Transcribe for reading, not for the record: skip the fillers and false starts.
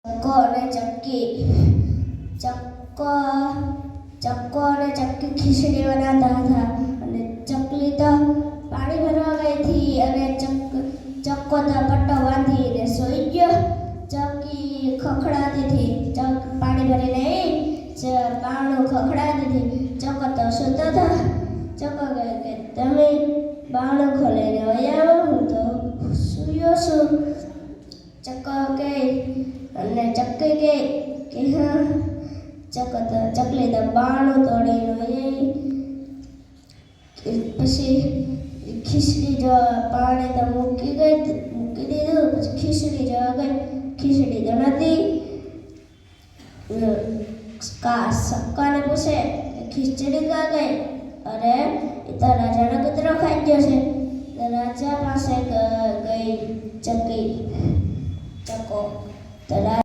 ચક્કો અને ચક્કી. ચક્કો અને ચક્કી ખીચડી બનાવતા હતા અને ચકલી તો પાણી ભરવા ગઈ હતી અને ચક્કો તો પટ્ટો બાંધીને સૂઈ ગયો. ચક્કી ખખડાતી હતી, પાણી ભરીને પાણું ખખડાતી હતી. ચક્કો તો સૂતો હતો. ચક્કો કહે કે તમે બાણું ખોલીને વહી આવો, હું તો સૂયો છું. ચક્કો કહે અને ચક્કી કહે કે હા. ચકલી તો બાણું તોડીને વહી. પછી ખીચડી જો પાણી તો મૂકી દીધું. પછી ખીચડી જોવા ગઈ, ખીચડી તો નથી. સક્કાને પૂછે ખીચડી ક્યાં ગઈ? અરે એ તો રાજાનો કૂતરો ખાઈ ગયો છે. રાજા પાસે ગઈ ચક્કો.